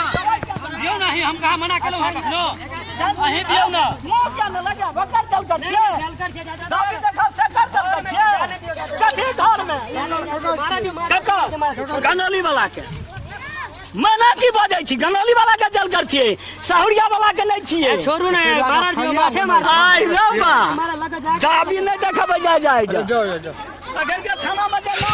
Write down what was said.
हम कहा मना करो अहीं दियो ना मुंह क्या न लगे वकर चल कर छिए दाबी देखा से कर छिए कथी घर में कका गनौली वाला के मना की बाजै छी गनौली वाला के जल कर छिए सहुरिया वाला के नहीं छिए छोड़ू ने बारह दियो माछे मार आई रे बा दाबी नहीं देखबै जाय जाय जो अगर के थाना में